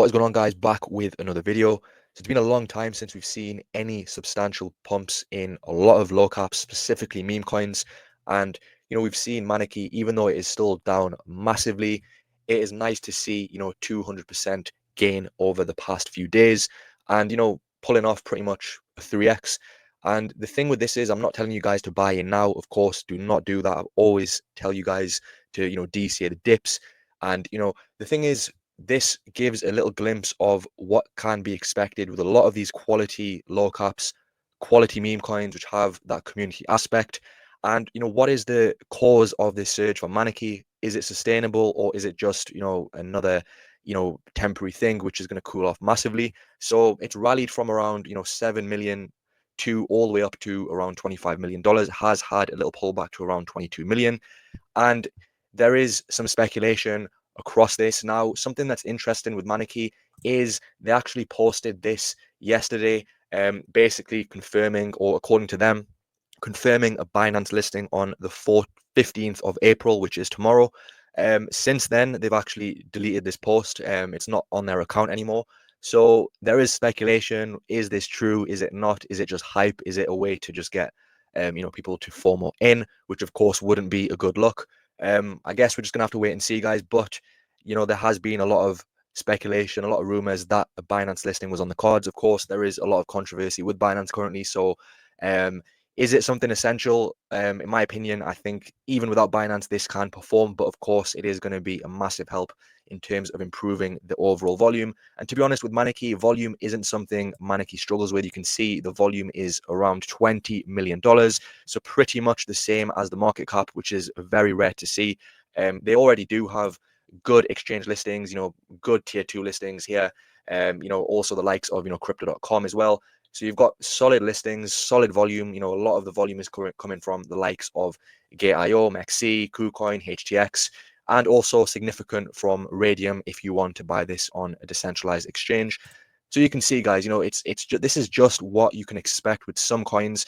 What is going on, guys? Back with another video. So it's been a long time since we've seen any substantial pumps in a lot of low caps, specifically meme coins. And we've seen Maneki, even though it is still down massively, it is nice to see 200% gain over the past few days, and pulling off pretty much a 3x. And the thing with this is, I'm not telling you guys to buy in now. Of course, do not do that. I always tell you guys to DCA the dips. And the thing is, this gives a little glimpse of what can be expected with a lot of these quality low caps, quality meme coins, which have that community aspect. And what is the cause of this surge for Maneki? Is it sustainable, or is it just another temporary thing which is going to cool off massively? So it's rallied from around 7 million to all the way up to around $25 million. Has had a little pullback to around 22 million. And there is some speculation across this. Now, something that's interesting with Maneki is they actually posted this yesterday, basically confirming, or according to them, confirming a Binance listing on the 15th of April, which is tomorrow. Since then, they've actually deleted this post. It's not on their account anymore. So there is speculation. Is this true? Is it not? Is it just hype? Is it a way to just get people to FOMO in, which of course wouldn't be a good look. I guess we're just gonna have to wait and see, guys. But there has been a lot of speculation, a lot of rumors that a Binance listing was on the cards. Of course, there is a lot of controversy with Binance currently. So, is it something essential? In my opinion, I think even without Binance, this can perform. But of course, it is going to be a massive help in terms of improving the overall volume. And to be honest, with Maneki, volume isn't something Maneki struggles with. You can see the volume is around $20 million. So pretty much the same as the market cap, which is very rare to see. They already do have good exchange listings, good tier 2 listings here. Also the likes of, crypto.com as well. So you've got solid listings, solid volume. A lot of the volume is coming from the likes of Gate.io, MEXC, KuCoin, HTX, and also significant from Radium if you want to buy this on a decentralized exchange. So you can see, guys, this is just what you can expect with some coins.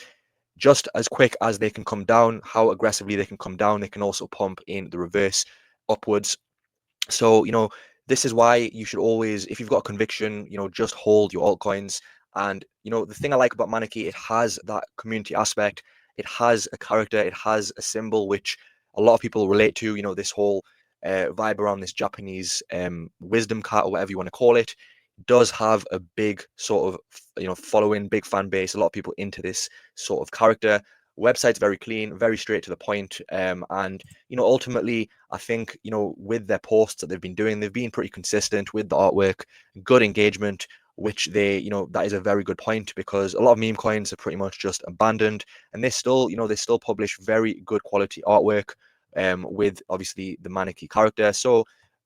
Just as quick as they can come down, how aggressively they can come down, they can also pump in the reverse upwards. So, this is why you should always, if you've got conviction, just hold your altcoins. And, the thing I like about Maneki, it has that community aspect. It has a character, it has a symbol, which a lot of people relate to, this whole vibe around this Japanese wisdom cat, or whatever you want to call it, does have a big sort of, following, big fan base, a lot of people into this sort of character. Website's very clean, very straight to the point. And, ultimately, I think, with their posts that they've been doing, they've been pretty consistent with the artwork, good engagement, which that is a very good point, because a lot of meme coins are pretty much just abandoned, and they still publish very good quality artwork, with obviously the Maneki character. So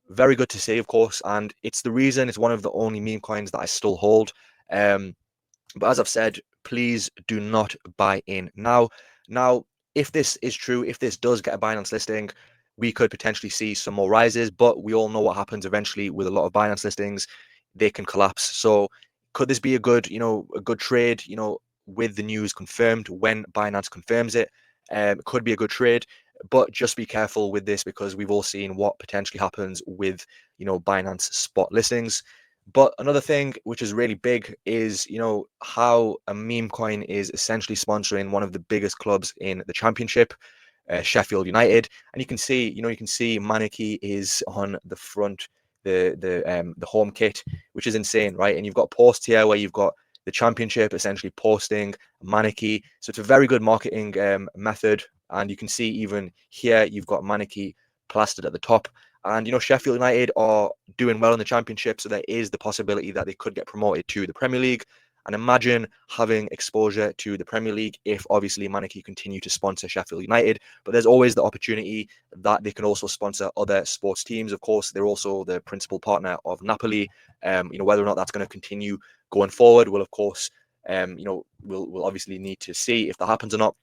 very good to see, of course, and it's one of the only meme coins that I still hold. But as I've said, please do not buy in now. Now, if this is true, if this does get a Binance listing, we could potentially see some more rises, but we all know what happens eventually with a lot of Binance listings. They can collapse. So could this be a good trade, with the news confirmed when Binance confirms it? It could be a good trade, but just be careful with this, because we've all seen what potentially happens with, Binance spot listings. But another thing which is really big is, how a meme coin is essentially sponsoring one of the biggest clubs in the championship, Sheffield United. And you can see Maneki is on the front, the home kit, which is insane, right? And you've got posts here where you've got the championship essentially posting Maneki. So it's a very good marketing method. And you can see even here you've got Maneki plastered at the top. And Sheffield United are doing well in the championship, so there is the possibility that they could get promoted to the Premier League. And imagine having exposure to the Premier League if obviously Maneki continue to sponsor Sheffield United. But there's always the opportunity that they can also sponsor other sports teams. Of course, they're also the principal partner of Napoli. Whether or not that's going to continue going forward, will of course, we'll obviously need to see if that happens or not.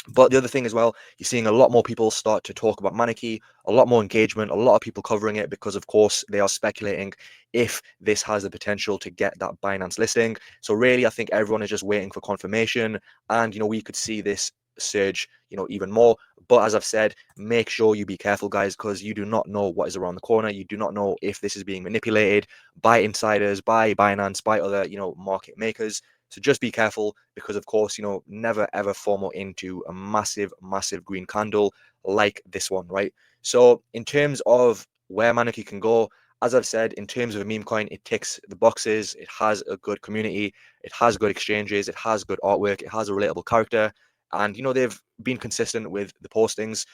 But the other thing as well, you're seeing a lot more people start to talk about Maneki, a lot more engagement, a lot of people covering it, because of course they are speculating if this has the potential to get that Binance listing. So really, I think everyone is just waiting for confirmation, and we could see this surge, even more. But as I've said, make sure you be careful, guys, because you do not know what is around the corner. You do not know if this is being manipulated by insiders, by Binance, by other, market makers. So just be careful because, of course, never ever FOMO into a massive, massive green candle like this one, right? So in terms of where Maneki can go, as I've said, in terms of a meme coin, it ticks the boxes. It has a good community. It has good exchanges. It has good artwork. It has a relatable character. And, they've been consistent with the postings.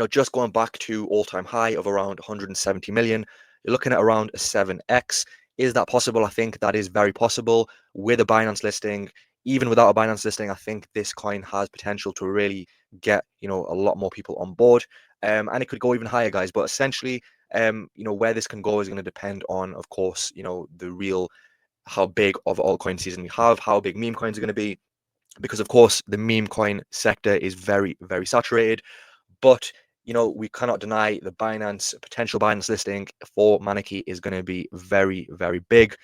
Just going back to all-time high of around 170 million, you're looking at around a 7x. Is that possible? I think that is very possible with a Binance listing. Even without a Binance listing, I think this coin has potential to really get, a lot more people on board. And it could go even higher, guys. But essentially, where this can go is going to depend on, of course, the real how big of altcoin season we have, how big meme coins are going to be, because of course the meme coin sector is very, very saturated. But we cannot deny the potential Binance listing for Maneki is going to be very, very big.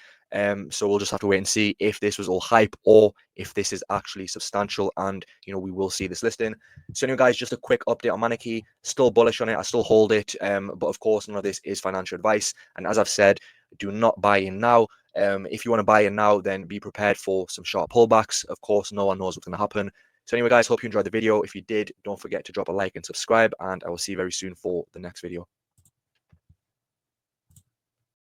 So we'll just have to wait and see if this was all hype or if this is actually substantial, and we will see this listing. So anyway, guys, just a quick update on Maneki. Still bullish on it. I still hold it. But of course, none of this is financial advice. And as I've said, do not buy in now. If you want to buy in now, then be prepared for some sharp pullbacks. Of course, no one knows what's going to happen. So anyway, guys, hope you enjoyed the video. If you did, don't forget to drop a like and subscribe, and I will see you very soon for the next video.